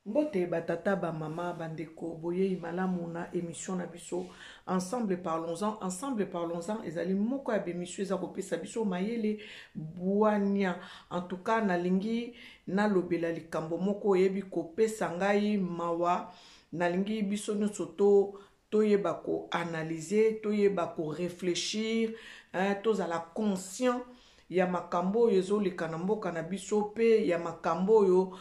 Mbote batata ba mama bandeko boye malamu na émission na biso ensemble parlons-en ezali moko ya bémission eza kopesa biso mayele bwania en tout cas nalingi nalobela likambo moko oyebi kopesa ngai mawa nalingi biso nyonso toyeba ko analyser toyeba ko réfléchir tozala conscient ya makambo oyo ezoleka na mboka na biso pe ya makambo oyo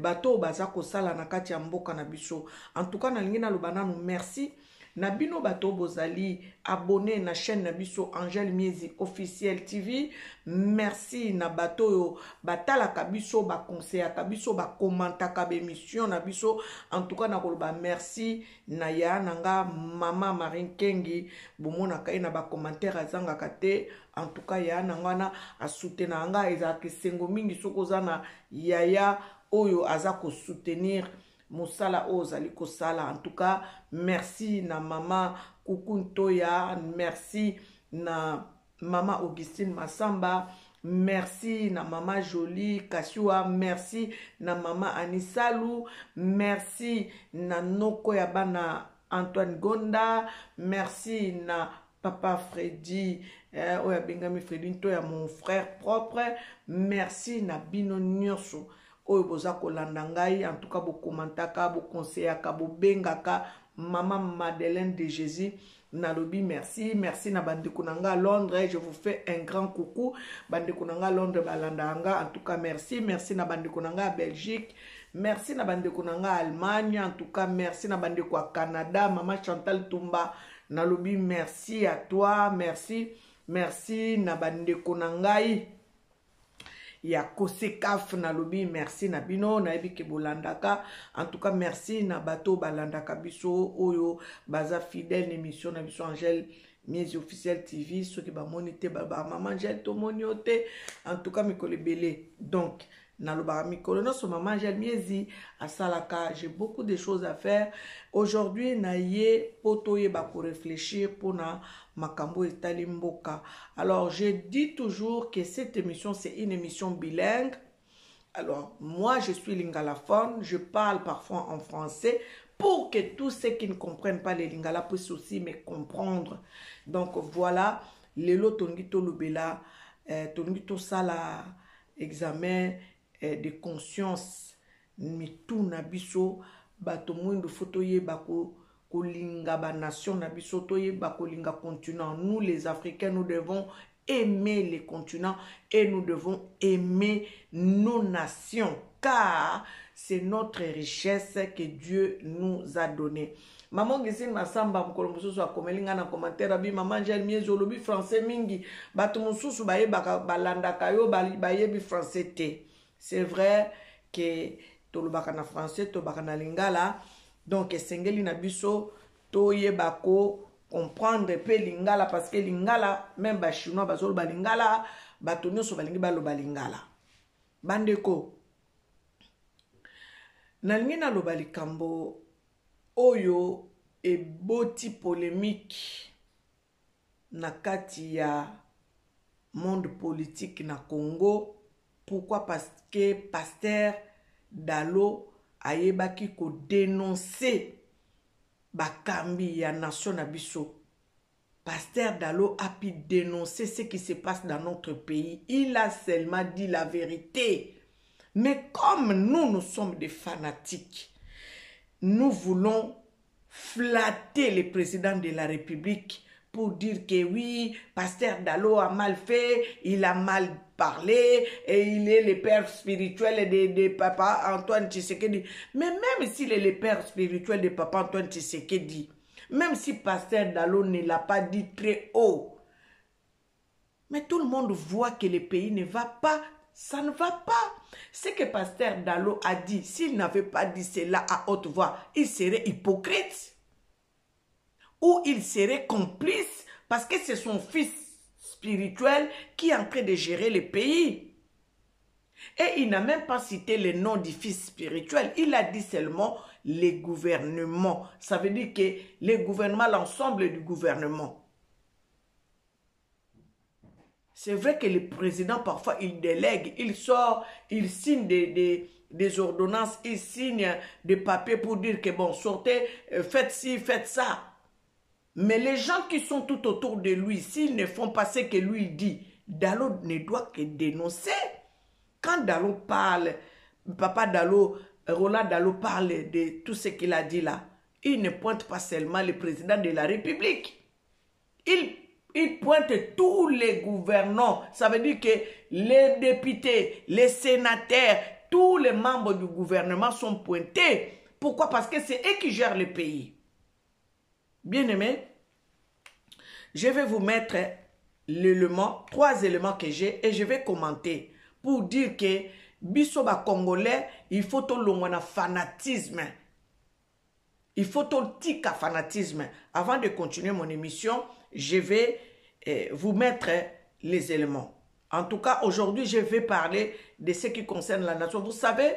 bato baza kosala na kati ya mboka na biso. En tout cas nalingi naloba nanu merci na bino bato bozali abonné na chaîne na biso Angel Miezi officiel TV. Merci na bato oyo batalaka biso bakonseyaka biso bakomantaka bémission na biso. En tout cas nakoloba merci na ya nanga mama Marine Kengi bomonaka ye na bakommentaire azangaka te. En tout cas ya nanga na asoutenir nga ezalaka esengo mingi soko oza na yaya oyo aza ko soutenir Moussala ozali kosala. En tout cas merci na mama Kukuntoya, merci na mama Augustine Massamba, merci na mama Jolie Kasiwa, merci na mama Anisalou, merci na Noko ya bana Antoine Gonda, merci na papa Freddy oya bengami Freddy to ya mon frère propre, merci na bino nyonso oyo boza kolanda ngai. En tout cas bokomantaka bokonseyaka bobengaka mama Madeleine de Jésus nalobi merci. Merci na bandeko nanga Londres, je vous fais un grand coucou bandeko nanga Londres balanda nga. En tout cas merci na bandeko nanga Belgique, merci na bandeko nanga Allemagne. En tout cas merci na bandeko à Canada, mama Chantal Tumba nalobi merci à toi, merci na bandeko nangai ya kosekaf na lobi merci na bino na ebi ke bolandaka. En tout cas merci na bato balandaka biso oyo baza fidèle émission na biso Angel Miezi officiel TV. Ceux qui ba monité ba maman Angel to moniote. En tout cas mikolo belé donc na loba mikolo no so maman Angel Miezi asalaka. J'ai beaucoup de choses à faire aujourd'hui na ye potoye ba ko réfléchir pour na makambo etali mboka. Alors je dis toujours que cette émission c'est une émission bilingue. Alors moi je suis lingalaphone, je parle parfois en français pour que tous ceux qui ne comprennent pas les lingala puissent aussi me comprendre. Donc voilà, lelo tongito lobela tongito sala examen de conscience mitu na biso bato mwindu fotoye bako kolinga ba nation na biso toyeba kolinga continent. Nous les Africains nous devons aimer les continents et nous devons aimer nos nations car c'est notre richesse que Dieu nous a donné. Maman Gisine Massamba mukolo mususu akomelinga na commentaire abi maman Angel Miezi olobi français mingi bato mususu bayebaka balandaka yo bayebi français te. C'est vrai que tolobaka na français tobaka na lingala. Donc esengeli na biso toyeba ko comprendre pe lingala parce que lingala même ba chinois bazolo ba lingala bato nyonso balingi baloba lingala. Bandeko nalingi naloba likambo oyo eboti polémique na kati ya monde politique na Congo. Pourquoi? Parce que Pasteur Dalo ayebaki ko dénoncer bakambi ya nation na biso. Pasteur Dalo a pu dénoncer ce qui se passe dans notre pays. Il a seulement dit la vérité. Mais comme nous sommes des fanatiques, nous voulons flatter le président de la République pour dire que oui, Pasteur Dalo a mal fait, il a mal parlé et il est le père spirituel de papa Antoine Tshisekedi. Mais même s'il est le père spirituel de papa Antoine Tshisekedi, même si Pasteur Dalo ne l'a pas dit très haut, mais tout le monde voit que le pays ne va pas, ça ne va pas. Ce que Pasteur Dalo a dit, s'il n'avait pas dit cela à haute voix, il serait hypocrite ou il serait complice parce que c'est son fils spirituel qui est en train de gérer le pays. Et il n'a même pas cité le nom du fils spirituel. Il a dit seulement les gouvernements. Ça veut dire que les gouvernements, l'ensemble du gouvernement. C'est vrai que le président, parfois, il délègue, il sort, il signe des ordonnances, il signe des papiers pour dire que bon, sortez, faites ci, faites ça. Mais les gens qui sont tout autour de lui, s'ils ne font pas ce que lui dit, Dalo ne doit que dénoncer. Quand Dalo parle, Papa Dalo, Roland Dalo parle de tout ce qu'il a dit là, il ne pointe pas seulement le président de la République. Il pointe tous les gouvernants. Ça veut dire que les députés, les sénateurs, tous les membres du gouvernement sont pointés. Pourquoi? Parce que c'est eux qui gèrent le pays. Bien-aimés, je vais vous mettre l'élément, 3 éléments que j'ai et je vais commenter pour dire que Bisoba Congolais, il faut tout le fanatisme. Il faut tout le fanatisme. Avant de continuer mon émission, je vais vous mettre les éléments. En tout cas, aujourd'hui, je vais parler de ce qui concerne la nation. Vous savez,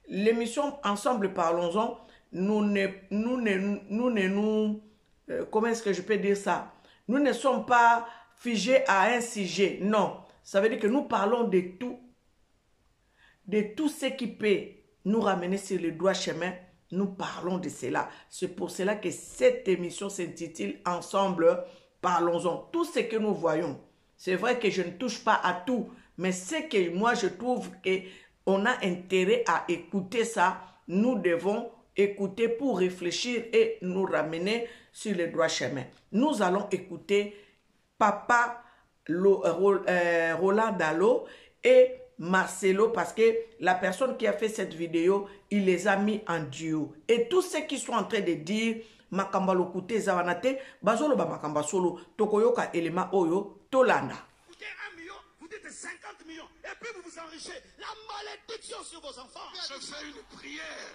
l'émission Ensemble Parlons-en, comment est-ce que je peux dire ça? Nous ne sommes pas figés à un sujet. Non. Ça veut dire que nous parlons de tout ce qui peut nous ramener sur le droit chemin. Nous parlons de cela. C'est pour cela que cette émission s'intitule Ensemble Parlons-en. Tout ce que nous voyons, c'est vrai que je ne touche pas à tout, mais ce que moi je trouve qu'on a intérêt à écouter ça, nous devons écouter pour réfléchir et nous ramener sur le droit chemin. Nous allons écouter Papa Roland Dalo et Marcelo, parce que la personne qui a fait cette vidéo, il les a mis en duo. Et tous ceux qui sont en train de dire Makamba lokute zawanate, bazolo ba makamba solo, tokoyoka elema oyo, tolanda. Vous dites 50 millions, et puis vous vous enrichez. La malédiction sur vos enfants. Je fais une prière.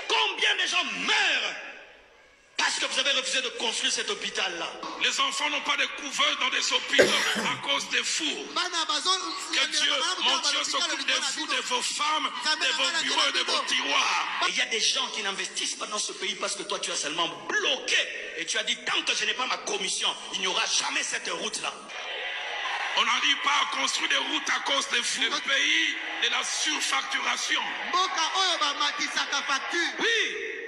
Combien de gens meurent parce que vous avez refusé de construire cet hôpital-là? Les enfants n'ont pas de couveuse dans des hôpitaux à cause des fours. Que Dieu, mon Dieu, s'occupe de vous, de vos femmes, de vos bureaux, de vos tiroirs. Il y a des gens qui n'investissent pas dans ce pays parce que toi, tu as seulement bloqué. Et tu as dit, tant que je n'ai pas ma commission, il n'y aura jamais cette route-là. On n'arrive pas à construire des routes à cause des fours. Le pays de la surfacturation. Oui,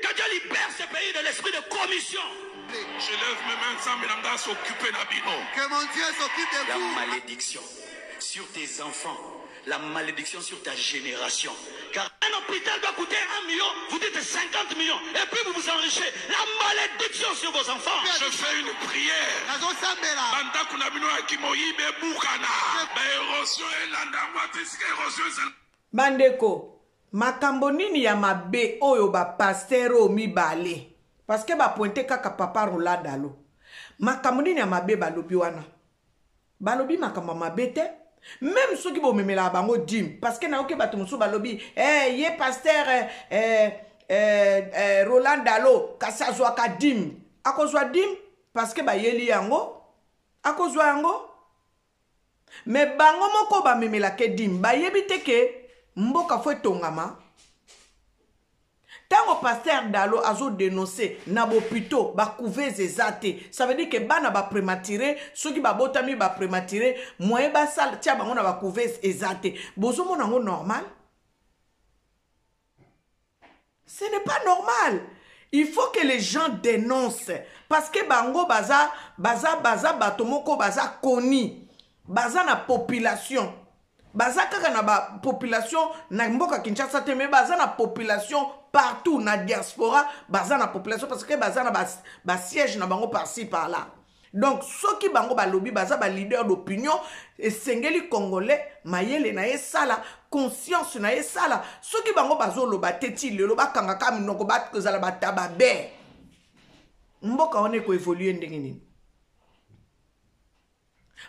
que Dieu libère ce pays de l'esprit de commission. Je lève mes mains sans me s'occuper d'Abino. Que mon Dieu s'occupe de vous. La malédiction sur tes enfants, la malédiction sur ta génération. Car un hôpital doit coûter 1 million, vous dites 50 millions, et puis vous vous enrichez. La malédiction sur vos enfants. Je fais une prière. Bandeko, makambo nini ya mabe oyo ba pastero mibale. Parce que ba pointe kaka Papa Roland Dalo. Makambo nini ya mabe balobi wana. Balobi makambo mabe te. Même ceux qui vont me la bango dim. Parce que na oke bato musu balobi. Ye pasteur Roland Dalo. Kasa zwa ka dim. Ako zwa dim. Parce que ba yeli yango. Ako zwa yango. Mais bango moko ba memela ke dim. Ba yebite ke mboka fwe tongama. Tango pasteur Dalo azo dénoncé na bopito ba couvez ezate. Ça veut dire que bana ba prématuré, ceux qui ba botami ba prématuré, moyen ba sal tia bango na ba couvez ezate. Bozo mona ngo normal? Ce n'est pas normal. Il faut que les gens dénoncent parce que bango baza batomoko baza koni. Baza na population. Baza kaka na ba population na mboka Kinshasa te, mais baza na population partout na diaspora, baza na population parce que baza na ba siège na bango par-ci par-là. Donc ceux qui bango ba lobby baza ba leader d'opinion et sengeli congolais mayele na ye sala conscience na ye sala. Ceux qui bango bazo loba teti le loba kanga kam noko bat ko zala bataba be. Mboka one ko évoluer ndenge nini.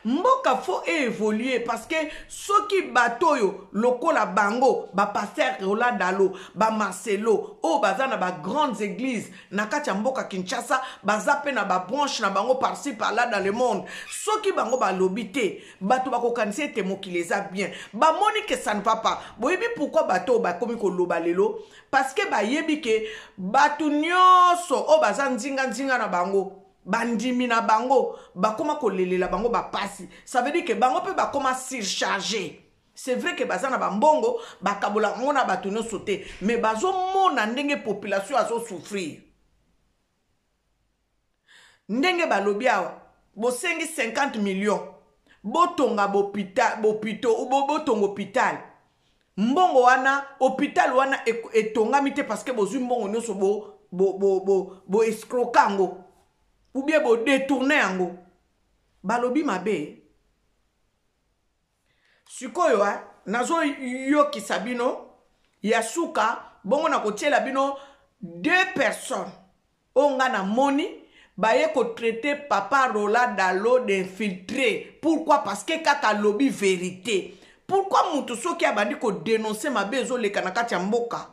Mboka faut évoluer parce que ceux qui batoyo lokola bango ba pasteur Roland Dalo ba Marcelo o bazana ba grandes églises na kati ya mboka Kinshasa bazape na ba branche na bango par-ci par-là dans le monde ceux qui bango ba lobité bato ba kokanisi te mokileza bien ba moni que ça ne va pas boyebi pourquoi bato ba komi ko loba lelo parce que ba yebi que bato nyonso o bazan nzinga na bango bandimi na bango bakoma kolelela bango bapasi ça veut dire que bango pe bakoma surcharger c'est vrai que bazana bambongo bakabola ngo na bato nyonso te mais bazomona ndenge population azo souffrir ndenge balobi awa bosengi 50 millions botonga bopito ou botonga hôpital mbongo wana hôpital wana etongami te parce que bozwi mbongo nyonso bo escrocango ou bien bo détourner yango balobi mabe sikoyo nazo yoki sabino yasuka bongo na kotiela bino 2 personnes onga na moni baye ko traiter papa Roland Dalo d'infiltré pourquoi parce que kaka lobi vérité pourquoi mutu soki abandi ko dénoncer mabe ezoleka na kati ya mboka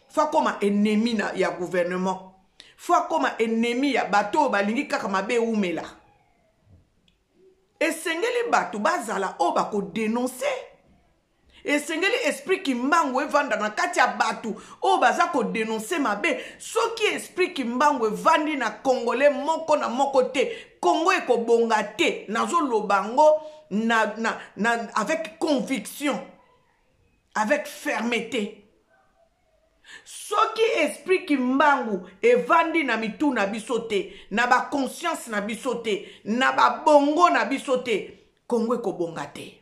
fa koma ennemi na ya gouvernement fois comme ennemi ya bato balingi kaka mabe umela esengeli bato bazala o bako dénoncer esengeli esprit kimbangu evanda na kati ya bato o baza ko dénoncer mabe soki esprit kimbangu evandi na congolais moko na moko te Congo ekobonga te nazo lobango avec conviction avec fermeté soki esprit kimbangu evandi na mitu na bisote na ba conscience na bisote na ba bongo na bisote Congo ekobonga te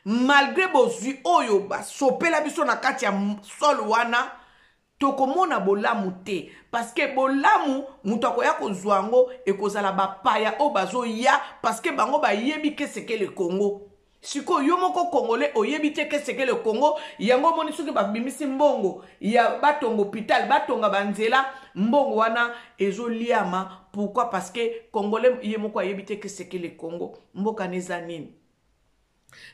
malgré bozwi oyo ba sopela biso na kati ya sol wana tokomona bolamu te parce que bolamu mutu akoya kozwa ngo ekozala bapaya o bazoya parce que bango bayebi ke seke le Congo siko yo moko congolais oyebi te ke seke le Congo yango moni soki babimisi mbongo ya batonga hôpital batonga banzela mbongo wana ezoliama pourquoi parce que congolais ye moko ayebi te ke seke le Congo mboka neza nini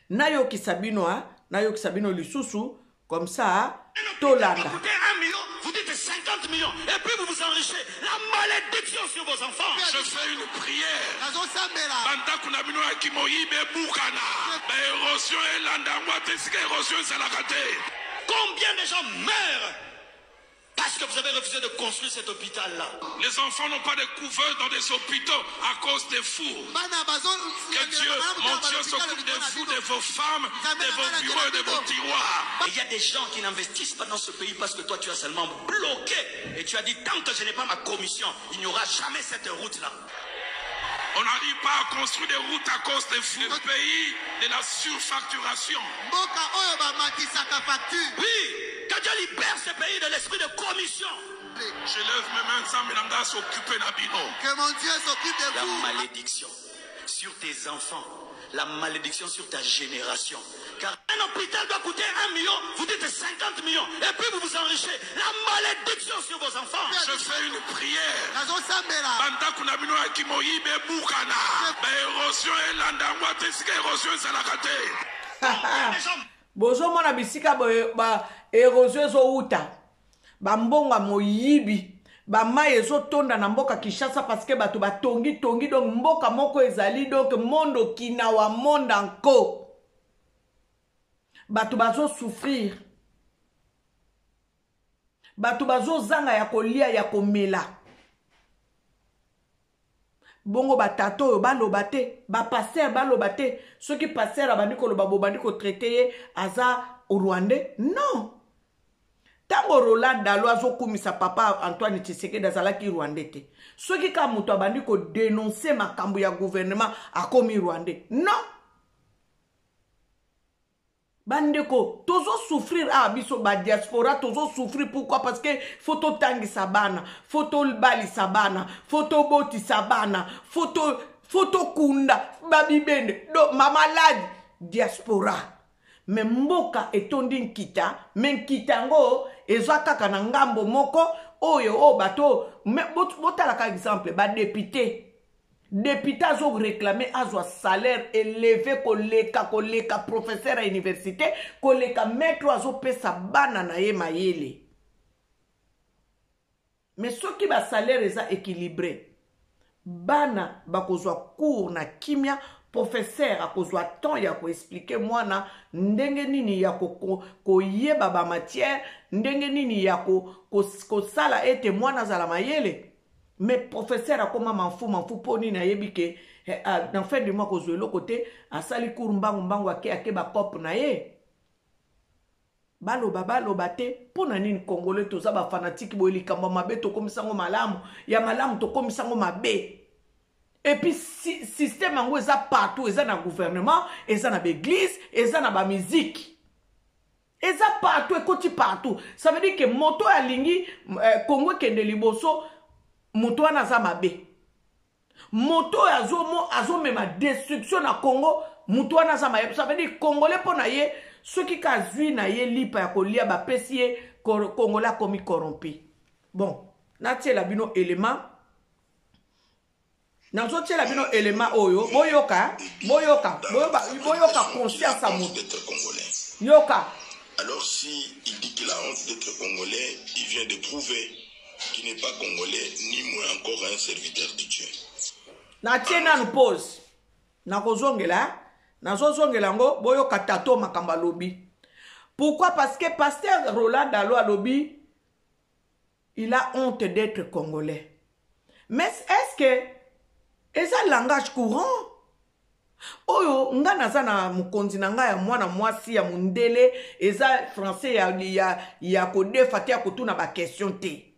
nayo kisabino lisusu comme ça tolanda vous dites 50 millions et puis vous vous enrichez la malédiction sur vos enfants. Je fais une prière. Banda kuna bino ya kimoyibe bukana. Ba érosion elanda ngwate sika érosion salakate. Combien de gens meurent parce que vous avez refusé de construire cet hôpital-là? Les enfants n'ont pas de couveuse dans des hôpitaux à cause des fours. Que Dieu, mon Dieu, s'occupe de vous, de vos femmes, de vos bureaux et de vos tiroirs. Il y a des gens qui n'investissent pas dans ce pays parce que toi tu as seulement bloqué. Et tu as dit, tant que je n'ai pas ma commission, il n'y aura jamais cette route-là. On n'arrive pas à construire des routes à cause des fours. Le pays de la surfacturation. Oui, que Dieu libère ce pays de l'esprit de commission. Je lève mes mains ensemble et s'occuper d'Abino. Que mon Dieu s'occupe de vous. La malédiction sur tes enfants, la malédiction sur ta génération. Car un hôpital doit coûter 1 million, vous dites 50 millions, et puis vous vous enrichez. La malédiction sur vos enfants. Je fais une prière. Banda kuna bino ya kimoyibe bukana. Ba érosion elanda ngwate sika érosion salakate. bozo mona bisika ba érosion ezouta ba mbonga moyibi ba mai ezotonda na mboka Kinshasa parce que bato batongi donc mboka moko ezali donc mondo kinawa monde anko bato bazo souffrir bato bazo zanga ya kolia ya komela bongo batato oyo baloba te bapaster baloba te soki paster abandi koloba bobandi kotraite ye aza Rwandais non tango Roland Dalo azokumisa papa Antoine Tshisekedi azalaki Rwandais te soki ka mutu abandi ko dénoncer makambo ya gouvernement akomi Rwandais non bandeko tozo souffrir a biso ba diaspora tozo souffrir pourquoi parce que photo tangi sabana photo bali sabana photo boti sabana photo kunda babibende do mamalade diaspora mais mboka etondi nkita mais nkita ngo ezwa kaka na ngambo moko oyo o bato botala ka exemple ba député député azo réclamer azwa salaire élevé koleka professeur à université koleka maître azo pesa bana na ye mayele. Mais ceux qui ba salaire eza équilibré, bana bakozwa cours na kimia, professeur akozwa temps ya ko expliquer mwana ndenge nini ya ko yeba ba matière, ndenge nini ya ko sala ete mwana zala mayele. Mais professeur akoma manfu poni na yebi ke dans fin du mois kozwe lo côté asali cours mbangu ake ba cop na ye. Baloba te pona nini congolais toza ba fanatique bo likambo mabe to komisango malamu ya malamu to komisango mabe. Et puis système ango eza partout, eza na gouvernement, eza na l'église, eza na ba musique. Eza partout ekoti partout. Ça veut dire que moto ya lingi Congo kende liboso moto wana za mabe. Moto azo mema destruction na Congo, moto wana za mabe. Ça veut dire congolais pona ye ceux qui kazui na ye lipa ya kolia ba pesi congolais komi corrompu. Bon, na tie la bino élément. Nazo tie la bino élément oyo, boyoka conscience à moto. Yoka. Alors si il dit qu'il a honte d'être congolais, il vient de prouver qu'il n'est pas congolais, ni moins encore un serviteur de Dieu. Na tiena nous pose. Na kozongela, na zozongela ngo boyoka tato makamba lobi. Pourquoi? Parce que pasteur Roland Dalo a lobi, il a honte d'être congolais. Mais est-ce que c'est un langage courant? Oyo nga naza na mukonzi na nga ya mwana mwasi ya mundele eza français ya kodefa te ya kotuna ba question te.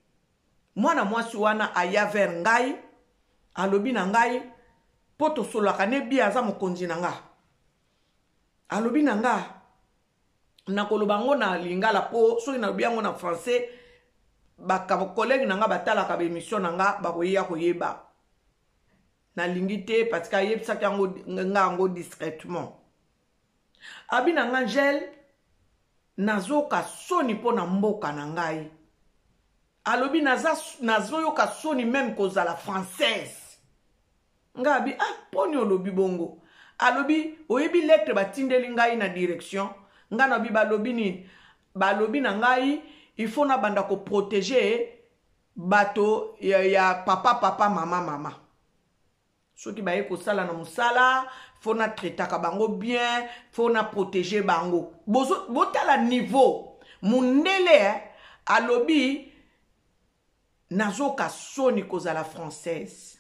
Mwana mwasi wana aya vers ngai alobi na ngai poto solaka ne bi aza mukonzi na nga. Alobi na nga na koloba ngo na lingala po so ina lobi ngo na français ba collègue na nga batala ka émission na nga ba koya koyeba. Na lingite parce que yebisa kango discrètement. Abi na ngangel nazoka soni po na mboka na ngai. Alobi nazoyoka soni même kozala française. Ngabi poni olobi bongo. Alobi oyebi lettre batindeli ngai na direction. Nga na bi balobi ni balobi na ngai il faut na banda ko protéger bato ya papa mama. Ceux qui baye ko sala na musala, faut na traiter ka bango bien, faut na protéger bango. Botala niveau. Mundele alobi nazoka soni kozala française.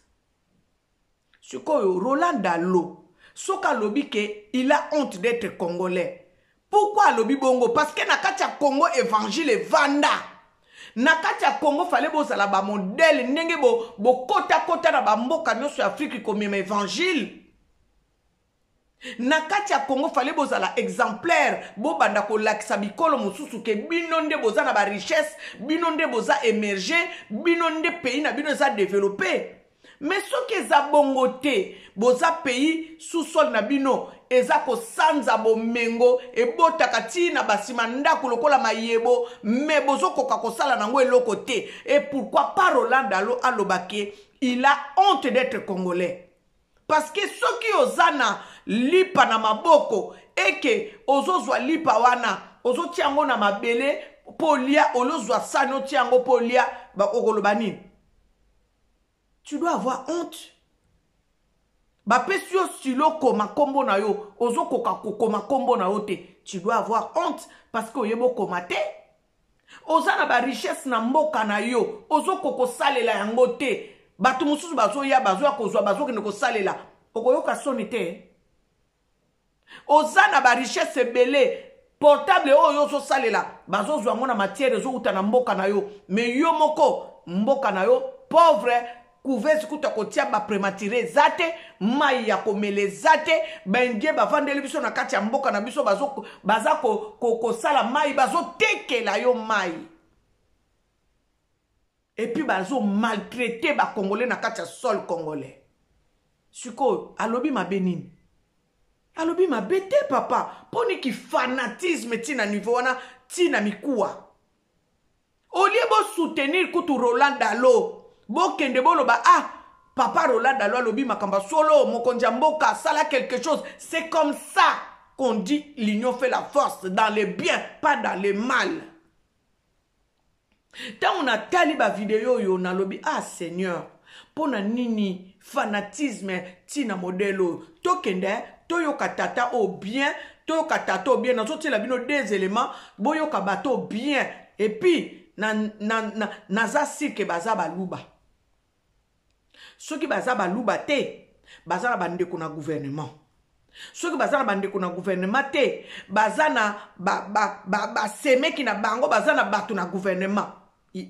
Suko Roland Dalo, soka lobi ke il a honte d'être congolais. Pourquoi alobi bongo? Parce que na katia Congo évangile vanda. Na kati ya Congo fallait bozala ba modèle ndenge bo kota na ba mboka nyoso ya Afrique comme évangile. Na kati ya Congo fallait bozala exemplaire bo banda ko lakisa bikolo mususu ke bino nde boza na ba richesse, bino nde boza émerger, bino nde pays na bino za développer. Mais ce que za bongote boza pays sous-sol na bino eza ko sanza bomengo ebota kati na basima ndako lokola mayebo me bozo koka kosala nango eloko te. Et pourquoi pas Roland Dalo alobake il a honte d'être congolais? Parce que ceux qui ozana lipa na maboko eke ozozwa lipa wana ozo tiango na mabele polia olozwa sano tiango polia ba okolobani. Tu dois avoir honte. Ba pesio stilo koma kombo na yo, ozo koka koma kombo na yo te. Tu dois avoir honte parce que oyebo koma te. Ozana ba richesse na mboka na yo, ozo koko salela yango te. Batu mususu bazo ya bazo akozwa bazo kende ko salela. Okoyoka soni te. Ozana ba richesse belé portable oyo zo salela, bazo zwa ngona matière zo uta na mboka na yo. Mais yo moko mboka na yo pauvre couvert kuta kotia ba prématuré zate mai ya komele zate bendie ba vandeli biso na kati ya mboka na biso baza ko sala mai bazo tekela yo mai. Et puis bazo maltraiter ba congolais na kati ya sol congolais. Suko alobi mabenini. Alobi mabete papa poni ki fanatisme tina niveau wana tina mikuwa. Olie bo soutenir kutu Roland Dalo. Bokende boloba Papa Roland Dalo alobi makamba solo, mokonzi mboka, sala quelque chose. C'est comme ça qu'on dit l'union fait la force, dans les biens, pas dans les mal. Tant on a tali ba vidéo yo na lobi, ah Seigneur, pona nini fanatisme tina modelo tokende toyoka tata au bien, toyoka tata au bien, nazo tila bino des éléments, boyoka bato bien, et puis naza sike baza baluba. Ceux qui baza baluba te, baza na bande kuna gouvernement. Ceux qui baza na bande kuna gouvernement te, baza na ba seme ki na bango, baza na batu na gouvernement.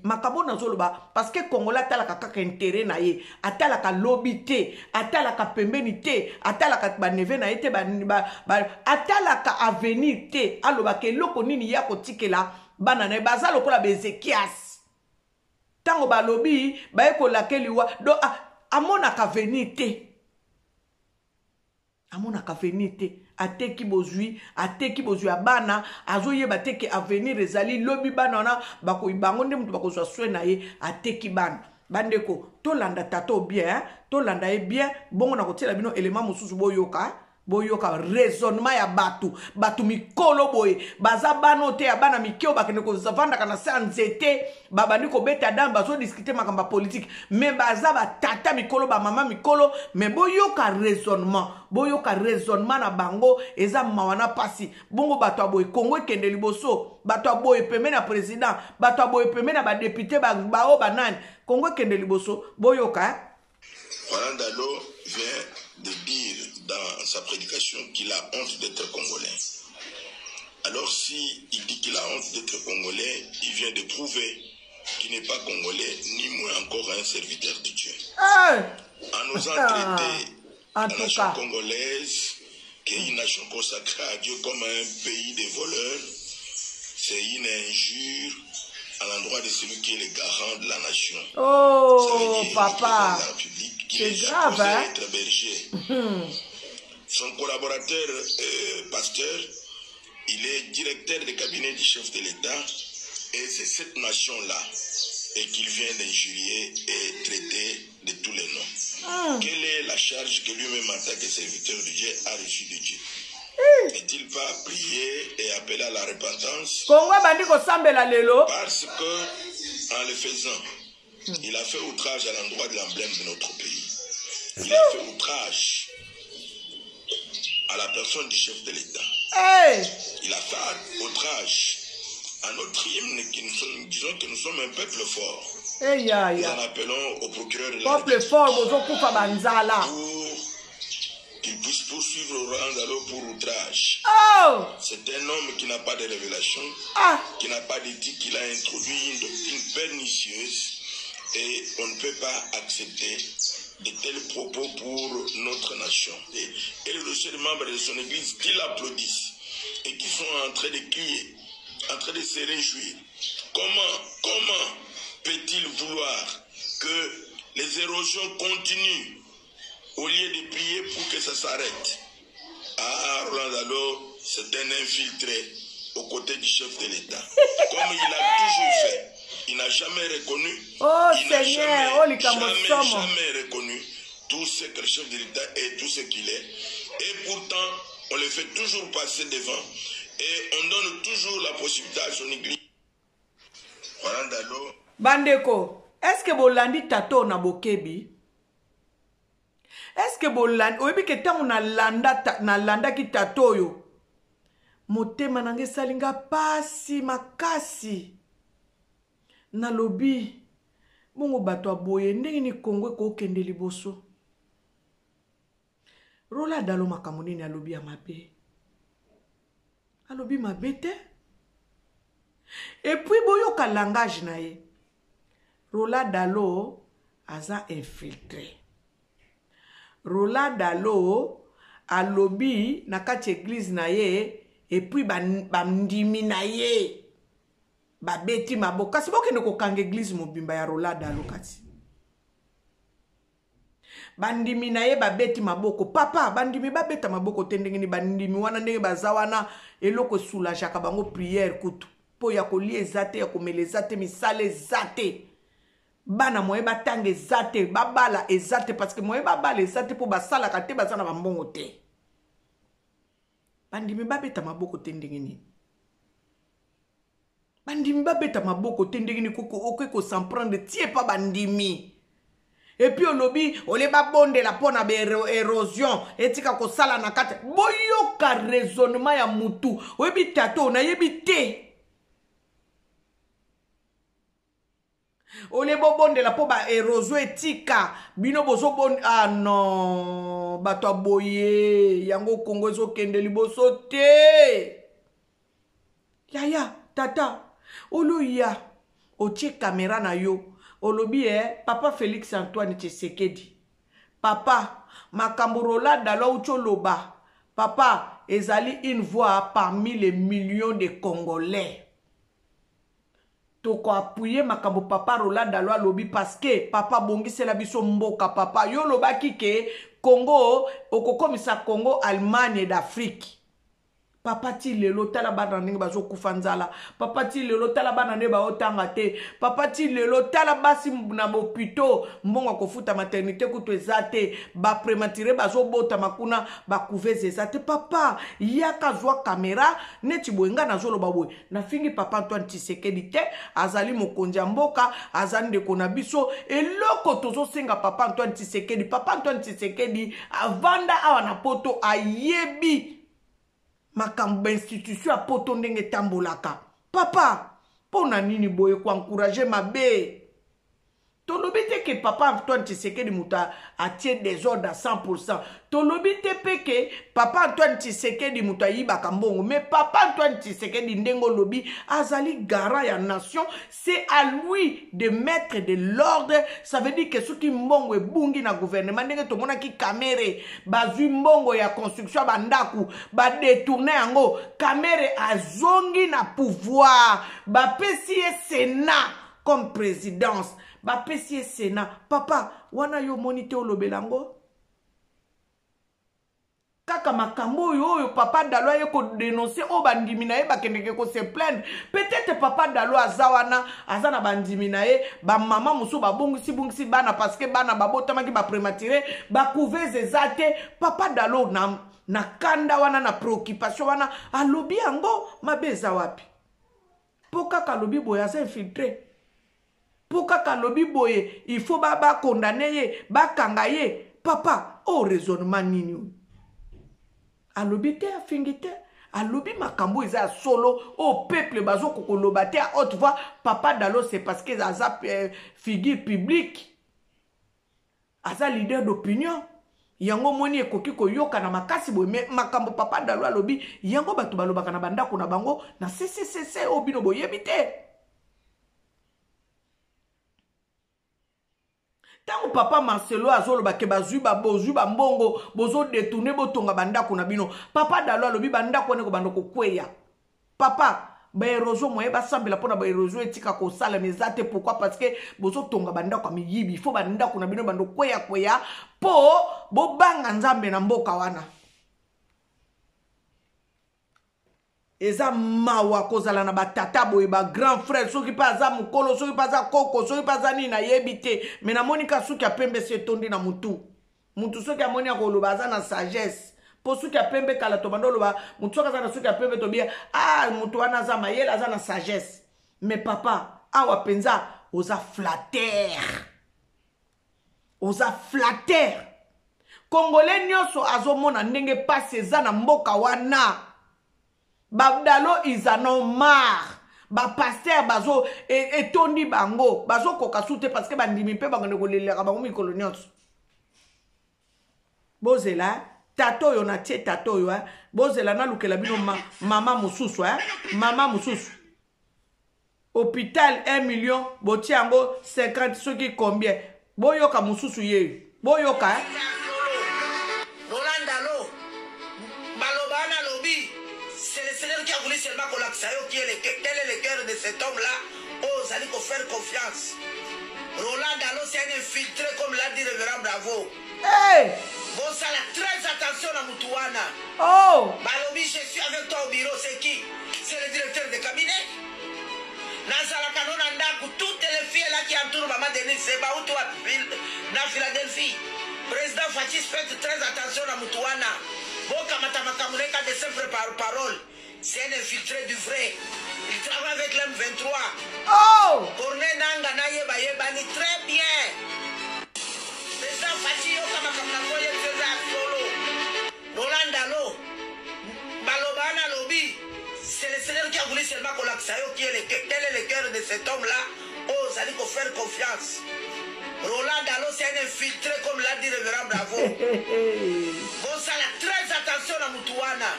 Makabo na zoloba parce que Congolais atalaka kaka intérêt na ye, atalaka lobby te, atalaka pembeni te, atalaka ba neve na ye te, atalaka avenir te, aloba ke loko nini ya kotikela bana na baza lokola bezekias. Tango ba lobby ba ekolaka liwa do amonaka avenir te. Amonaka avenir te. Ateki bozui abana azoye bateke avenir ezali lobi bana na bako ibango nde mutu bako zwa swe na ye ateki bana bandeko to landa tato bien to landa e bien bongo na kotela bino element mususu boyoka raisonnement ya batu mikolo boye baza bano te ya bana mikio bakene ko zavanda kana sa nzete babandi ko beta damba bazo discuter makamba politique mais baza batata mikolo ba mama mikolo mais boyoka raisonnement na bango eza mawana pasi bongo bato aboye Congo kende liboso bato aboye pembe na président bato aboye pembe na ba député bao banani Congo kende liboso boyoka Roland Dalo vient de dire dans sa prédication qu'il a honte d'être congolais. Alors si il dit qu'il a honte d'être congolais, il vient de prouver qu'il n'est pas congolais, ni moins encore un serviteur de Dieu. En osant traiter la nation congolaise, qui est une nation consacrée à Dieu, comme un pays de voleurs, c'est une injure à l'endroit de celui qui est le garant de la nation. Oh, papa, c'est grave, hein? Être berger. Son collaborateur, pasteur, il est directeur de cabinet du chef de l'État, et c'est cette nation-là et qu'il vient d'injurier et traiter de tous les noms. Quelle est la charge que lui-même, en tant que serviteur de Dieu, a reçue de Dieu? N'est-il pas prié et appelé à la repentance? Parce que, en le faisant, il a fait outrage à l'endroit de l'emblème de notre pays. Il a fait outrage à la personne du chef de l'État. Il a fait outrage à notre hymne, disons que nous sommes un peuple fort. Nous en appelons au procureur de la République pour qu'il puisse poursuivre Roland Dalo pour outrage. C'est un homme qui n'a pas de révélation, qui n'a pas d'éthique, qui a introduit une doctrine pernicieuse et on ne peut pas accepter de tels propos pour notre nation. Et le dossier de membres de son église qui l'applaudissent et qui sont en train de crier, en train de se réjouir. Comment peut-il vouloir que les érosions continuent au lieu de prier pour que ça s'arrête? Roland Dalo, c'est un infiltré aux côtés du chef de l'État. Comme il a toujours fait. Il n'a jamais reconnu, jamais reconnu tout ce que le chef de l'État est, tout ce qu'il est. Et pourtant, on le fait toujours passer devant. Et on donne toujours la possibilité à son église. Roland Dalo. Bandeko, est-ce que Bolandi tato na bokebi? Est-ce que Bolandi, oyebi ke ta na landa ki tato yo? Motema nange salinga pasi makasi. Na lobi, bongo bato aboye, ndenge ni Congo ko kende liboso. Roland Dalo makamoni ni alobi ya mabe. Alobi mabe te. Et puis boyo ka langage na ye. Roland Dalo aza infiltré. Roland Dalo alobi na kati église na ye et puis bandimi na ye. Babeti mabo kasi bokende ko kanga église mobimba ya Roland Dalo kati. Bandimi na ye babeti maboko papa bandimi babeta maboko tendenge ni bandimi wana ndenge bazawana eloko soulage akabango prière kutu po ya kolie ezate ya komele ezate misale ezate bana moye batanga ezate babala ezate parce que moye babala ezate po basala kate bazana bambongo te bandimi babeta maboko te ndenge nini bandimi babeta maboko te ndenge nini okoki s'en prendre tie pa bandimi et puis olobi ole babondela pona ba érosion etika kosala na kate boyoka raisonnement ya mutu oyebi tato nayebi te ole bobondela po ba érosion etika bino bozobon ah non bato aboye yango Kongo ezokende liboso te yaya tata oloya otie caméra na yo olobi papa Félix Antoine Tshisekedi papa makambo Roland Dalo ucholoba papa ezali une voix parmi les millions de Congolais toko appuyer makambo papa Roland Dalo alobi parce que papa bongisela biso mboka papa yo lobaki ke Congo okokomisa Congo Allemagne d'Afrique papa ti lelo tala bana ndenge bazo kufanzala papa ti lelo tala bana ne ba otanga te papa ti lelo tala basi na bopito mbongo kofuta maternité kutu ezate ba prématuré bazo bota makuna ba couveze ezate papa yaka zwa caméra neti boenga na zolo babwe na fingi papa Antoine Tshisekedi te azali mokonzi ya mboka azali ndeko na biso eloko tozo senga papa Antoine Tshisekedi avanda awa na poto ayebi makambo institution a poto ndenge tambolaka papa pona nini boye ko encourager mabe tolobi te ke papa Antoine Tshisekedi muta atie désordre à 100% tolobi te peke papa Antoine Tshisekedi muta yibaka mbongo mais papa Antoine Tshisekedi ndengo lobi azali garant ya nation c'est à lui de mettre de l'ordre ça veut dire que soki mbongo ebungi na gouvernement ndenge tomona ki kamere bazui mbongo ya construction bandaku ba détourner yango kamere azongi na pouvoir ba pesi Sénat comme présidence ba pesi Sénat papa wana yo monite olobelango kaka makambo oyo papa Dalo ye ko dénoncer o bandimi na ye bakendeke ko se plaindre peut-être papa Dalo azawana azana bandimi na ye ba mama musu ba bungisi bana parce que bana babotamaki ba prématuré ba couveze ezate papa Dalo na kanda wana na préoccupation wana alobi yango mabeza wapi poka kalobi boya za infiltré poka kalobi boye il faut ba condamner ye ba kanga ye papa o raisonnement nini alobi te afingi te alobi makambo eza solo au peuple bazo kokoloba te à haute voix papa Dalo c'est parce que aza figure publique aza leader d'opinion yango moni ekoki koyoka na makasi boye mais makambo papa Dalo alobi yango bato balobaka na bandako na bango na CCCC obino boyebi te tango papa Marcelo azoloba ke bazui ba mbongo bozo détourner botonga bandako na bino papa Dalo alobi bandako ne ko bandoko kweya papa ba érosion moye ba sambela pona ba érosion etika ko sala mezate pourquoi parce que bozo tonga bandako miyibi il faut bandako na bino bando kweya po bo banga nzambe na mboka wana eza mawa kozala na batata boye ba grand frère soki pa aza mukolo soki pa aza koko soki pa aza nini na yebite mais na monika soki apembe se tondi na mutu soki amoni akoloba aza na sagesse po soki apembe kala to bando loba mutu soki aza na soki apembe to bia mutu wana aza mayele aza na sagesse mais papa awa penza oza flatteur Congolais nyonso azomona ndenge passe eza na mboka wana Babdalo izano mar ba pasteur bazo etondi bango bazo koka sute parce que bandimi pe bango koleleka bango mikolo nyonso bozela tato yo na tie tato yo bozela na lukela bino mama mususu hôpital 1 million botiango 50 soki combien boyoka mususu ye boyoka Roland Dalo balobana lobi qui a voulu seulement qu'on l'accepte, quel est le cœur de cet homme-là? Oh, ça dit qu'on fait confiance. Roland Dalo, c'est un infiltré, comme l'a dit le révérend Bravo. Hey! Bon, ça a très attention à Moutouana. Oh! Balobi, je suis avec toi au bureau, c'est qui? C'est le directeur de cabinet. Nazala Kanona Ndaku, toutes les les filles là qui entourent Maman Denise Seba ou toi dans Philadelphie. Président Fatis, faites très attention à Moutouana. Boka Matamakamureka de simples paroles. C'est un infiltré du vrai. Il travaille avec l'M23. Oh! Corneille Nanga Nayeba Yebani, très bien. Président Fatis, Yoka Makamurakoye César Solo. Roland Dalo. Balobana Lobby. C'est le Seigneur qui a voulu seulement qu'on l'accepte. Quel est le cœur de cet homme-là? Oh, ça dit qu'on fait confiance. Roland Dalo, c'est un infiltré, comme l'a dit le Révérend Bravo. Bon, ça a très attention à Moutouana.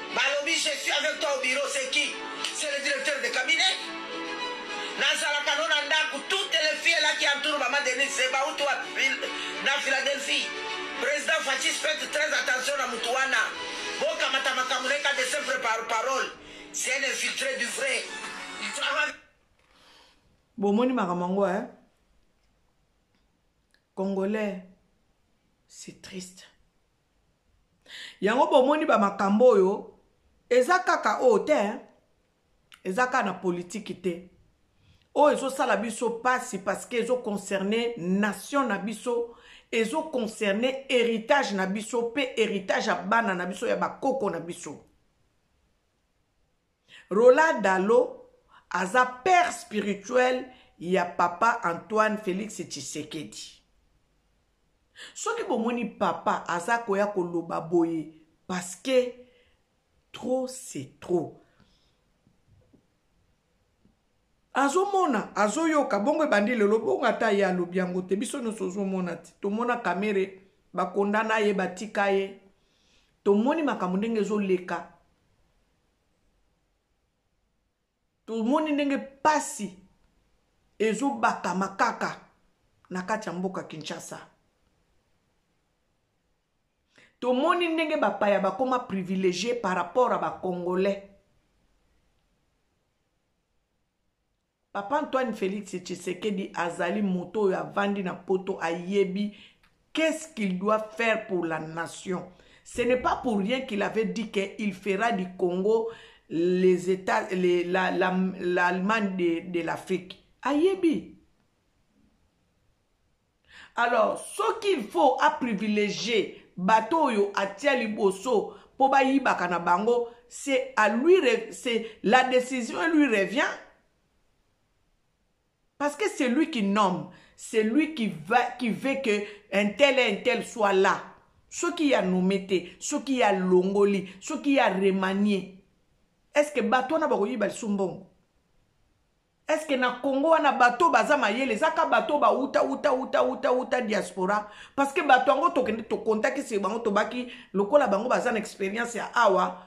Balobi, je suis avec toi au bureau, c'est qui? C'est le directeur de cabinet. Nazala Kanona Ndaku, toutes les filles là qui entourent Maman Denise Seba ou toi dans Philadelphie. Président Fatis, faites très attention à Moutouana. Boka Matamakamureka de simples paroles. C'est un infiltré du vrai. Il travaille. Bon, moni makamango, hein? Congolais, c'est triste. Yango bomoni ba makambo yo, ezaka o te, hein? Ezaka na politique te. O ezo sala biso pasi parce que ezo concerné nation na biso, ezo concerné héritage na biso, pe héritage a bana na biso ya bakoko na biso. Roland Dalo aza père spirituel ya papa Antoine Félix Tshisekedi. Soki bomoni papa aza koya koloba boye parce que trop c'est trop. Azomona azoyoka bongo bandi lelo bongo ata ya lobiango te biso no sozomona ti to mona kamere bakondana ye batika ye to moni makambo ndenge ezoleka to moni ndenge pasi ezobaka makaka na kati ya mboka Kinshasa. To moni ndenge bapaya bakoma privilégié par rapport à ba Congolais. Papa Antoine Félix Tshisekedi azali moto ya vandi na poto ayebi qu'est-ce qu'il doit faire pour la nation. Ce n'est pas pour rien qu'il avait dit qu'il fera du Congo les États, l'Allemagne de l'Afrique. Ayebi. Alors, ce qu'il faut à privilégier bateau yo atia liboso po ba yibaka na bango, c'est à lui, c'est la décision lui revient. Parce que c'est lui qui nomme, c'est lui qui veut que un tel soit là. Ce qui a nommé, ce qui a longoli, ce qui a remanié. Est-ce que bateau na bako yibal sumbong? Est-ce que na Congo na bateau bazama yele zaka bateau ba uta diaspora parce que bateau ngo tokende to contact c'est bango to baki lokola bango bazana expérience ya awa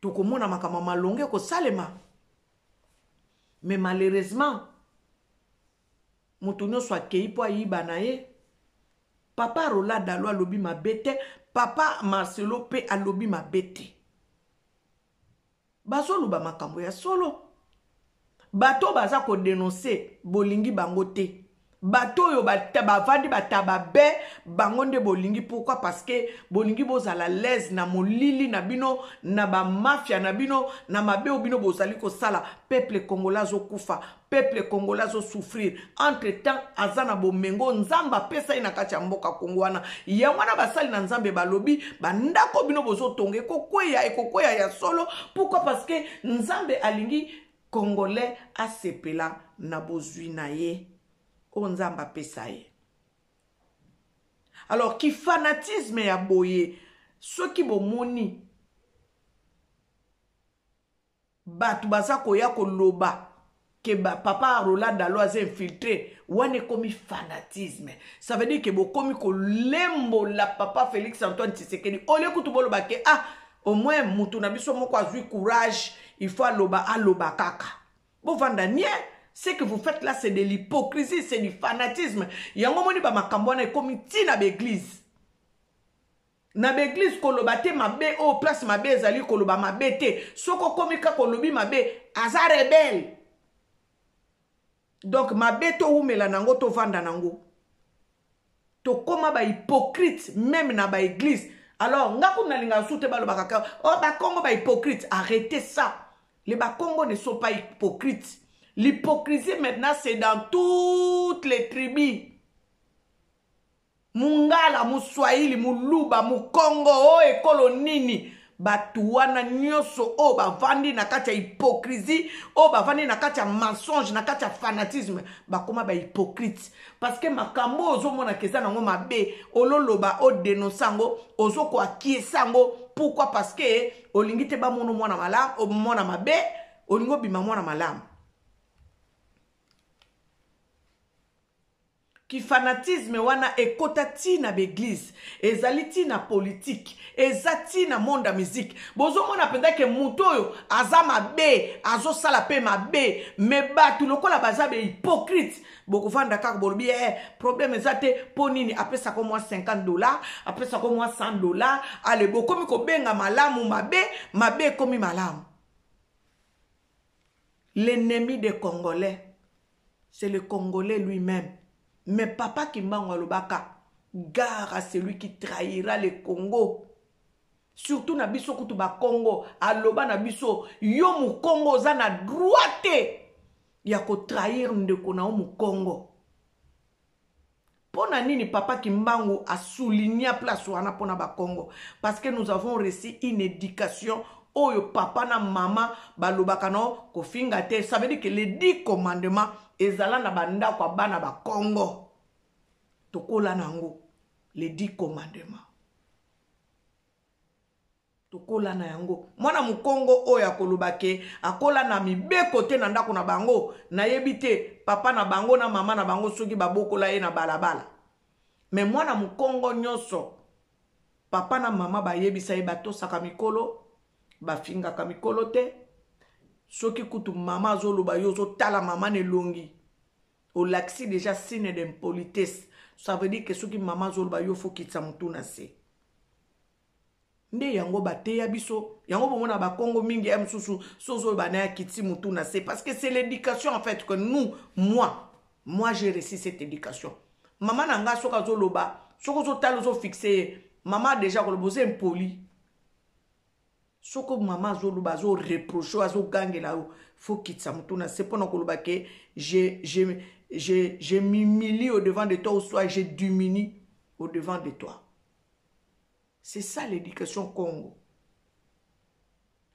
to komona makama malonge ko salema. Mais malheureusement mutunyo soit kei po yiba na ye papa Roland Dalo alobi mabete papa Marcelo pe alobi mabete bazolo ba makambo ya solo. Bato baza ko dénoncer bolingi bango te. Bato yo bavandi bataba be bango nde bolingi. Pourquoi? Parce que bolingi bozala l'aise na molili na bino na ba mafia na bino na mabe obino bozali ko sala peuple congolais zo kufa, peuple congolais zo souffrir. Entre-temps azana bomengo nzamba pesa ina kati ya mboka kongwana. Yangwana basali na nzambe balobi bandako bino bozo tonge ekokwea ya solo. Pourquoi? Parce que nzambe alingi Congolais a sepela na bozui na ye o nzamba pesa ye. Alors ki fanatisme ya boye ceux qui bomoni batu baza koya koloba que papa Roland Dalo a infiltré wane komi fanatisme. Ça veut dire que bo komi ko lembo la papa Félix Antoine Tshisekedi ole kutubolo ba ke au moins mutu na biso moko azui courage. Il faut aloba kaka. Bon vanda nie, ce que vous faites là c'est de l'hypocrisie, c'est du fanatisme. Yango moni ba makambo na komiti na l'église. Na l'église koloba te mabe o place mabe ezali koloba mabe te. Soko komika kolobi mabe aza rebelle. Donc mabe to umela nango to vanda nango. To koma ba hypocrite même na ba église. Alors, ngaku nalinga soute balo bakaka. Oh, ba Congo ba hypocrite. Arrêtez ça. Les Bakongo ne sont pas hypocrites. L'hypocrisie maintenant, c'est dans toutes les tribus. Mungala, Muswahili, Muluba, Mukongo, o ekolo nini. Batu wana nyoso o bavandi na kati ya hypocrisie, o bavandi na kati ya mensonge, na kati ya fanatisme, bakoma ba hypocrite. Parce que makambo ozo mona keza nango mabe, ololoba o denosango, ozo ko akiesango. Pourquoi? Parce que olingi te ba mono mwana malam, o mwana mabe, olingo bima mwana malam. Ki fanatisme wana ekota ti na l'église, ezali ti na politique, ezati na monde ya musique. Bozo mona penda ke mutoyo aza mabe, azo sala pe mabe, me batu lokola baza be hypocrite. Boko vanda kaka bolobi problème ezate ponini apesa ko moi $50, apesa ko moi $100, ale boko mi ko benga malamu mabe, mabe komi malamu. L'ennemi des Congolais, c'est le Congolais lui-même. Mais papa Kimbango Lobaka, gare à celui qui trahira le Congo. Surtout na biso kutuba Congo, aloba na biso, yo mu Congo za na droite. Ya ko trahir ndeko na mu Congo. Pona nini papa Kimbango a souligné place wana pona ba Congo? Parce que nous avons reçu une éducation. Oyo papa na mama balobaka no kofinga te. Ça veut dire que les 10 commandements ezala na banda kwa bana ba Congo. Tokola nango les 10 commandements. Tokola na yango. Mwana mu Congo oyo akolobake akola na mibeko te na ndako na bango na yebite papa na bango na mama na bango soki babokola ye na balabala. Mais mwana mu Congo nyonso papa na mama ba yebisa ye bato saka mikolo bafinga kamikolo te. Soki kutu mama zoloba yozo tala mama ne longi. O laxi déjà signe d'impolitesse. Ça veut dire que soki mama zoloba yo faut kitsa mutuna se. Nde yango bate ya biso. Yango bomona ba Congo mingi ya msusu sozo bana ya kitsi mutuna se. Parce que c'est l'éducation en fait que nous, moi j'ai reçu cette éducation. Maman nanga soka zoloba, soko zo talo zo fixé. Maman déjà koloboze impoli. Soko maman zoluba zo reproche azo gange la ou faut kitsa mutuna c'est pour nakoloba ke j'ai m'humilie au devant de toi ou soit j'ai diminué au devant de toi. C'est ça l'éducation Congo.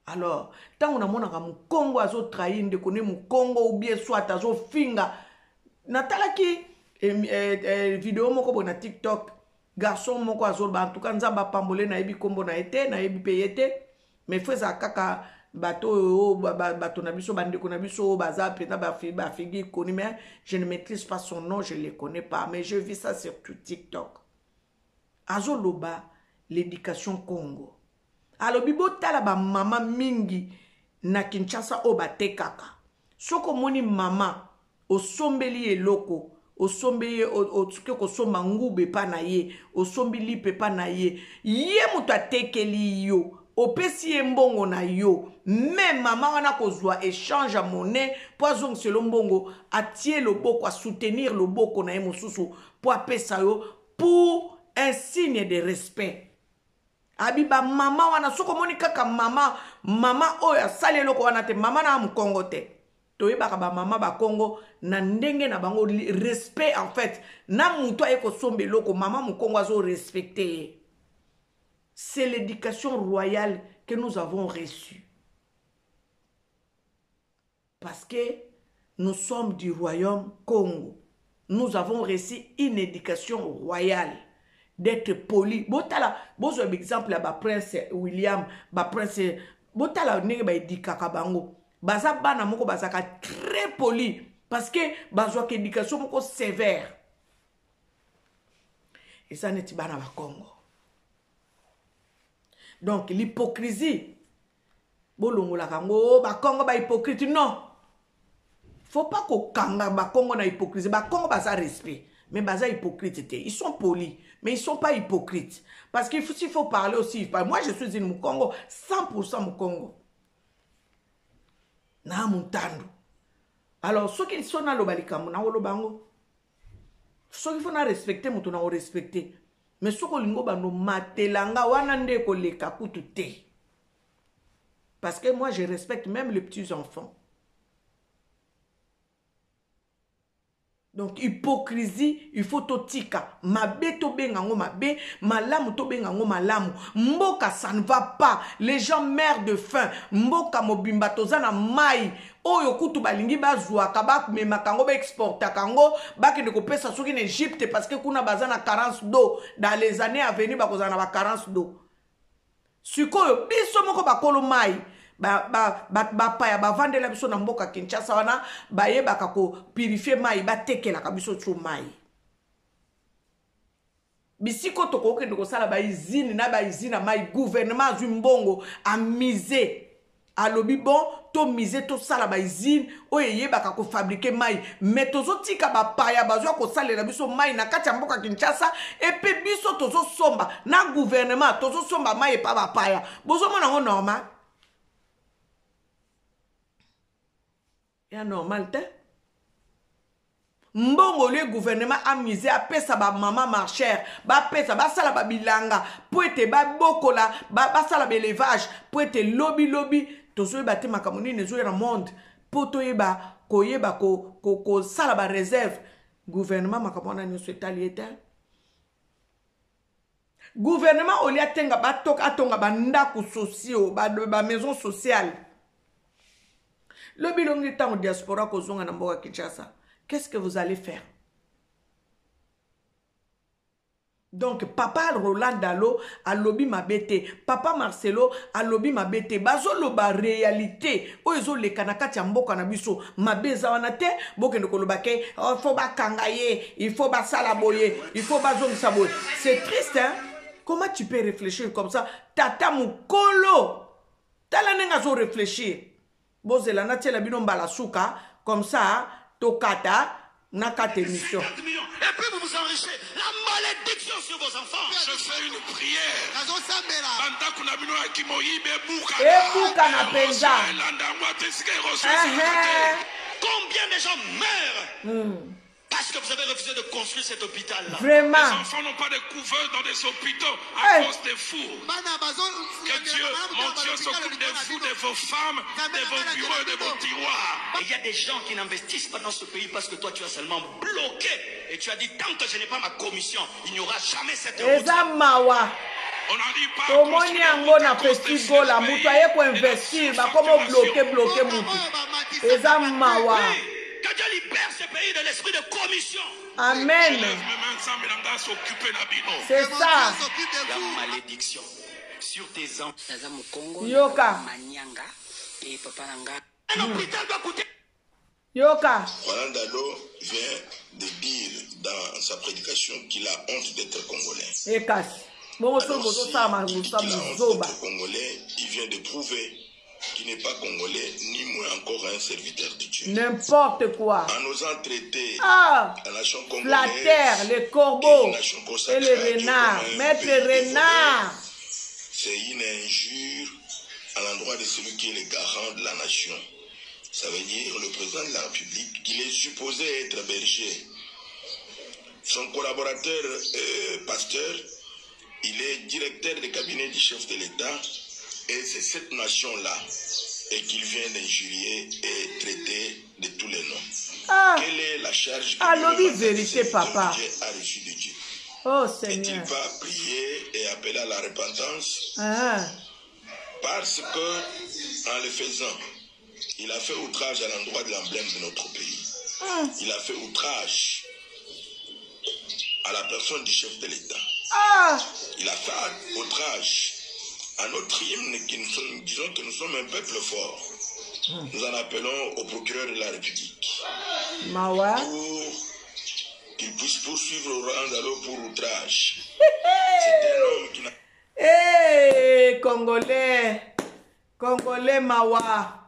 Alors, tant on a mon mu Congo azo trahir de connaître mu Congo ou bien soit azo finga natala ki vidéo moko na TikTok garçon moko azo ba en tout cas nzamba pambole na yebi kombo na été na yebi payete. Mais faut ça kaka bateau bateau na biso bandeko na biso baza pena ba figi koni mais je ne maîtrise pas son nom, je le connais pas mais je vis ça sur TikTok. Azo loba l'éducation Congo. Alors bibo tala ba mama mingi na Kinshasa o bate kaka. Soko moni mama o sombeli eloko o sombeli o tuke ko somba ngube pa na ye o sombeli pe pa na ye ye mutu atekeli yo. Opesi mbongo na yo, même maman wana kozwa échange à monnaie, poison selon mbongo, atie le boko, à soutenir le boko na mosusu, pour apesa yo, pour un signe de respect. Abiba maman wana, soko moni kaka mama oya, sale loko wana te, mama na Congo te. Toye baka ba mama ba Congo, na ndenge na bango, respect en fait, na muto eko sombe loko, mama mu Congo azo respecté. C'est l'éducation royale que nous avons reçue. Parce que nous sommes du royaume Congo. Nous avons reçu une éducation royale. D'être poli. Botala, bozo exemple la ba prince William, ba prince botala nenge ba edikaka bango. Baza bana moko bazaka très poli parce que bazo éducation moko sévère. Et ça n'est pas na ba Congo. Donc l'hypocrisie, bolongola kango ba Congo ba hypocrite non. Faut pas qu'on kanga ba Congo na hypocrisie, ba Congo ba ça respect, mais ba ça hypocrite. Ils sont polis, mais ils sont pas hypocrites parce qu'il faut parler aussi. Moi je suis une Congo 100% Congo. Na muntando. Alors ceux qui sont dans le balikamu na wolo bango. Ceux qui font respecter mutu na respecter. Mais ce que lingo bando matelanga wana nde ko leka kutu te. Parce que moi je respecte même les petits enfants. Donc hypocrisie, il faut totika. Mabe to bengango mabe, malamu to bengango malamu. Mboka ça ne va pas. Les gens meurent de faim. Mboka mobimba tozana mai. Oyo kutu balingi bazwa kabak me makango ba exporta kango baki de kopesa soki en Égypte parce que kuna bazana carence d'eau dans les années à venir bakozana ba carence d'eau. Sikoyo biso moko bakolo mai. Paya bavandela biso na mboka Kinshasa wana bayebaka ko purifier mai batekela ka biso tso mai bisiko toko kende ko sala ba usine na ba usine mai gouvernement azwi mbongo a miser alobi bon to miser to sala ba usine oyeyebaka ko fabriquer mai mais tozo tika ba paya bazwa ko salela biso mai na kati ya mboka Kinshasa et puis biso tozo somba na gouvernement tozo somba mai pa ba paya bozo mona ngo normal. Ya normal te. Mbongo le gouvernement a misé a pesa ba maman marchère, ba pesa ba sala ba bilanga, pour ete ba bokola, ba sala ba élevage, pour ete lobby, tozo ba te makamoni nezo ya monde, pour to yeba ko sala ba réserve. Gouvernement makamona ni souetalieta. Gouvernement oli atenga ba tok atonga ba ndaku sociaux, ba maison sociale. Le bilan est en diaspora kozonga na mboka Kinshasa. Qu'est-ce que vous allez faire? Donc, papa Roland Dalo a lobby ma bête. Papa Marcelo a lobby ma bête. Bazo loba réalité. Oezo le kanakati mboka na biso. Ma beza wanate. Boke no kolobake. Il faut ba kangaye. Il faut ba salaboye. Il faut ba zong saboye. C'est triste, hein? Comment tu peux réfléchir comme ça? Tata mukolo. Tala nenga zo réfléchir. Bozela na tiela bino mbala suka comme ça tokata nakate mission. Et puis vous vous enrichez. La malédiction sur vos enfants. Je fais une prière. Banda kuna bino akimoyibe buka. Ebuka na penza. Combien de gens meurent parce que vous avez refusé de construire cet hôpital-là? Vraiment. Les enfants n'ont pas de couveuse dans des hôpitaux à cause des fours. Que Dieu, mon Dieu, s'occupe de vous, de vos femmes, de vos bureaux, de vos tiroirs. Et il y a des gens qui n'investissent pas dans ce pays parce que toi tu as seulement bloqué. Et tu as dit, tant que je n'ai pas ma commission, il n'y aura jamais cette route. Ezamawa. On n'en dit pas. Tomoni yango na festival la mutu aye ko investir ba komo bloquer mutu. Ezamawa. Que Dieu libère ce pays de l'esprit de commission. Amen. C'est ça. La malédiction sur tes enfants. Yoka. Un hôpital doit coûter. Yoka. Roland Dalo vient de dire dans sa prédication qu'il a honte d'être congolais. Ekas. Bon, Alors, si il a honte d'être congolais, il vient de prouver qu'il n'est pas congolais, ni moins encore un serviteur de Dieu. N'importe quoi. En osant traiter la nation congolaise, la terre, les corbeaux et les renards. Maître renard. C'est une injure à l'endroit de celui qui est le garant de la nation. Ça veut dire le président de la République, qu'il est supposé être berger. Son collaborateur, pasteur, il est directeur de cabinet du chef de l'État. Et c'est cette nation-là et qu'il vient d'injurier et traiter de tous les noms. Quelle est la charge que vérité, papa a reçue de Dieu? Oh Seigneur. Est-il pas prier et appeler à la repentance? Parce que en le faisant, il a fait outrage à l'endroit de l'emblème de notre pays. Il a fait outrage à la personne du chef de l'État. Il a fait outrage à notre hymne, disons que nous sommes un peuple fort. Nous en appelons au procureur de la République pour qu'il puisse poursuivre Roland Dalo pour outrage. C'est un homme qui n'a... Congolais mawa.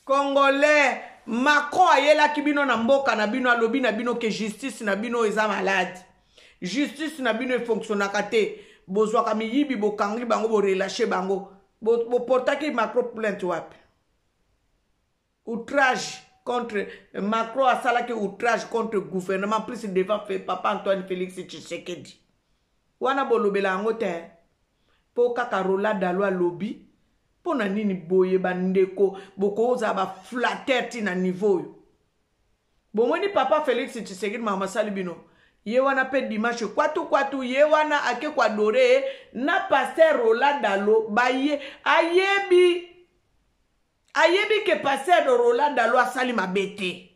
Congolais. Macron ayela kibino na mboka na bino alobi na bino que justice na bino eza malade. Justice na bino fonctionnaka te. Bozwa kami yibi bokangi bango bo relâcher bango. Bo portaki Macron plainte wapi. Outrage contre Macron a salaki outrage contre le gouvernement plus devant papa Antoine Félix Tshisekedi. Wana bolobela ngo te. Po kaka Roland Dalo lobby. Po na nini boye bandeko boko oza ba flatter ti na niveau. bomoni papa Félix Tshisekedi mama salibino ye wana pe dimanche kwatu ye wana ake kwa dore na pasteur Roland Dalo baye ayebi ke pasteur de Roland Dalo asali mabete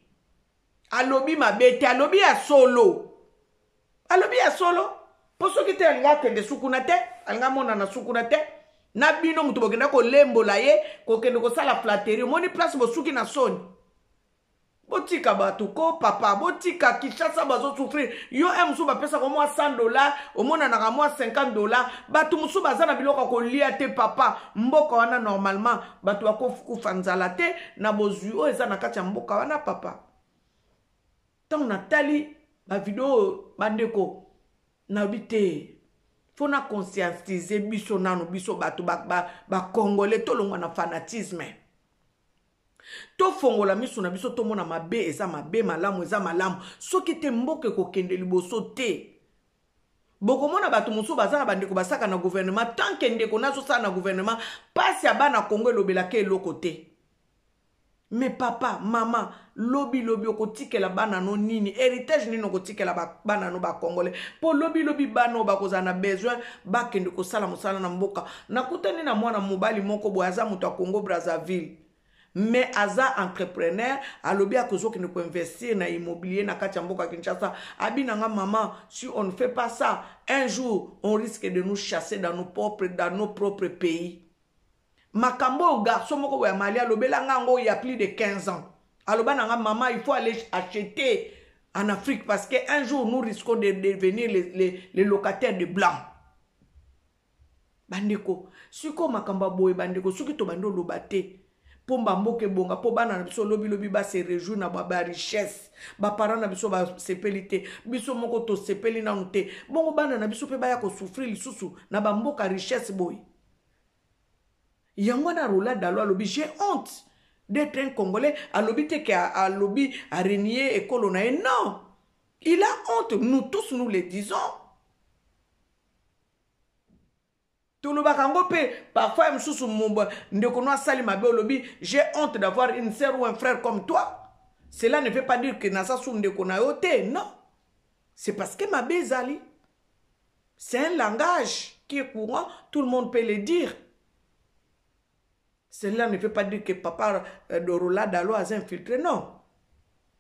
alobi mabete alobi ya solo poso kite alinga kende sukuna te alinga mona na sukuna te na bino mutu bokenda ko lembola ye ko kende ko sala flatterie moni place bosuki na soni botika batu ko papa botika Kinshasa bazo souffrir yo musu ba pesa ko mo $100 omona na mo $50 batu musu bazana biloko ko lia te papa mboka wana normalement batu ako fanzala te na bozui o eza na kati ya mboka wana papa tant natali ba video bandeko na bité fona conscientiser biso nanu biso batu ba congolais to longwa na fanatisme to fongola miso na biso to mona mabe eza mabe malamu eza malamu soki te mboke ko kende liboso te boko mona batu musu bazaka bandeko basaka na gouvernement tant que ndeko nazo sa na gouvernement pasi abana Congo lobela ke loko te. Mais papa, maman, lobi okotikela bana no nini, héritage nini okotikela bana no ba congolais. Po lobi bana ba kozana besoin ba kende ko sala musala na mboka. Nakutani na mwana mobali moko bo aza mutu Congo Brazzaville. Mais aza entrepreneur, alobi akozo kende ko investir na immobilier na kati ya mboka Kinshasa. Abina nga maman, si on ne fait pas ça, un jour on risque de nous chasser dans nos propres pays. Makambo garçon moko ya Mali alobela ngango il y a plus de 15 ans. Aloba nanga maman, il faut aller acheter en Afrique parce que un jour nous risquons de devenir les locataires de blancs. Bandeko, siko makamba boy bandeko, suki to bando lobate. Pomba mboke bonga po bana na biso lobi ba se réjouir na ba richesse. Ba parents na biso ba sepelite, biso moko to sepeli na nte. Bongo bana na biso pe ba ya ko souffrir lisusu na ba mboka richesse boy. Yangwana Roland Dalo alobi, j'ai honte d'être un Congolais. Alobi te ke alobi a renié école na. Non, il a honte. Nous tous nous le disons. Tout le bakango pe parfois msusu mumba ndeko no sali mabe olobi, j'ai honte d'avoir une sœur ou un frère comme toi. Cela ne veut pas dire que nasa su ndeko na yote. Non, c'est parce que mabe zali. C'est un langage qui est courant, tout le monde peut le dire. Cela ne veut pas dire que papa de Roland Dalo a infiltré, non.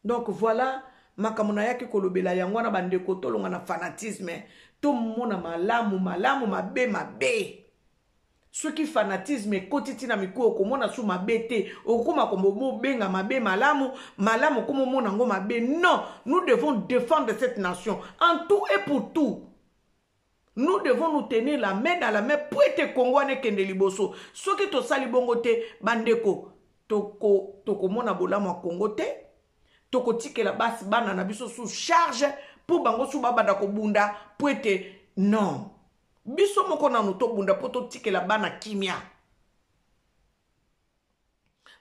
Donc voilà, makamuna yaki kolobela yangwana bandeko tolonga na fanatisme. To mona malamu mabe. Ce qui fanatisme kotiti na miku okomona su mabete, okoma kombo benga mabe malamu komo mona ngo mabe. Non, nous devons défendre cette nation en tout et pour tout. Nous devons nous tenir la main dans la main pour être Congolais kende liboso. Ce qui to sali bongo te bandeko toko mona bolamu a Congo te. Toko tike la basi bana na biso sous charge pour bango su baba da ko bunda pour être non. Biso moko na no to bunda pour to tike la bana kimia.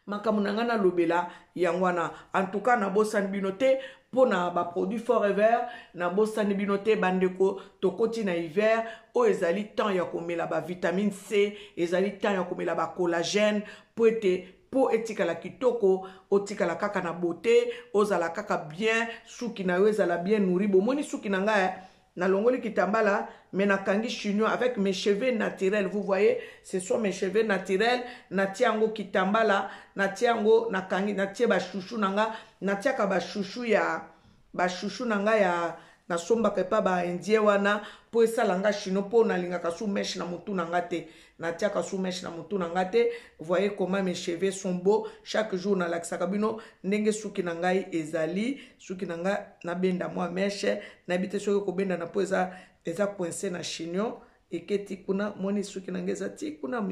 Makamunangana lobela yangwana en tout cas na bosan binote pour na ba produit forever na bosan binote bandeko tokoti na hiver o ezali temps ya komela ba vitamine C ezali temps ya komela ba collagène pour etika la kitoko otika la kaka na beauté ozala kaka bien suki na yo ezala bien nourri bomoni suki na nga na longoli kitambala mais na kangi chignon avec mes cheveux naturels. Vous voyez, ce sont mes cheveux naturels. Na tiango kitambala, na tiango na kangi, na tie ba chouchou nanga, na tiaka ba chouchou nanga ya na somba kepa ba indie wana po esalanga chino po na linga kasu mesh na mutu nanga te. Na tiaka su mesh na mutu nanga te. Vous voyez comment mes cheveux sont beaux. Chaque jour na laksaka bino ndenge suki nangai ezali, suki nanga na benda moi mesh, na bite soki ko benda na po eza coincé na chignon eketi kuna moni suki nangeza ti kuna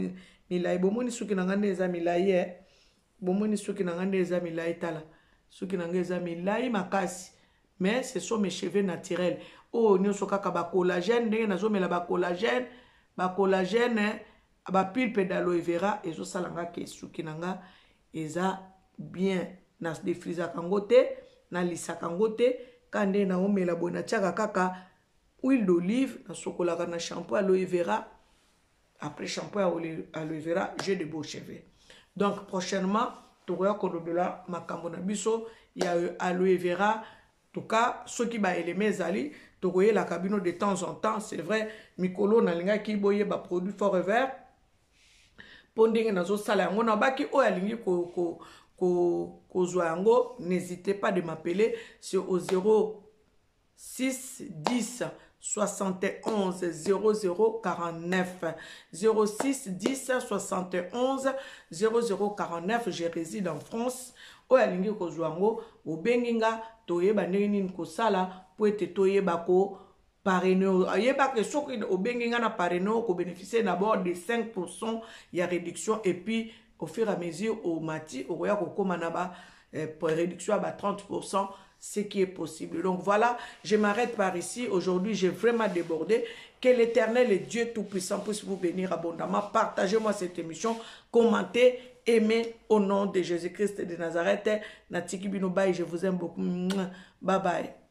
milai bomoni suki nangande eza milai bomoni suki nangande eza milai tala suki nangeza milai makasi mais ce sont mes cheveux naturels oh nyoso kaka ba collagène ndenge nazomela ba collagène ba pulpe d'aloe vera ezo salanga ke suki nanga eza bien na defriza kangote na lisa kangote kande na omela bona tiaka kaka huile d'olive, na sokolaka na shampoing aloe vera. Après shampoing aloe vera, j'ai de beaux cheveux. Donc prochainement, tokoya kolobela makambo na biso ya aloe vera. En tout cas, ceux qui ba éléments ezali, tokoye la cabine de temps en temps, c'est vrai, mikolo na linga ki boye ba produit Forever. Pondenge nazo sala yango na baki o alingi ko yango, n'hésitez pas de m'appeler sur au 06 10 71 00 49 06 10 71 00 49. Je réside en France. O alingi ko yango o benginga toyeba ndenge nini kosala po ete toyeba ko parrainer ayeba que soki o benginga na parrainer ko bénéficier d'abord de 5% ya réduction et puis au fur et à mesure au mati au roya ko koma na ba réduction à 30%, ce qui est possible. Donc voilà, je m'arrête par ici. Aujourd'hui, j'ai vraiment débordé. Que l'Éternel et Dieu Tout-Puissant puisse vous bénir abondamment. Partagez-moi cette émission, commentez, aimez au nom de Jésus-Christ de Nazareth. Natiki Binobaï, je vous aime beaucoup. Bye bye.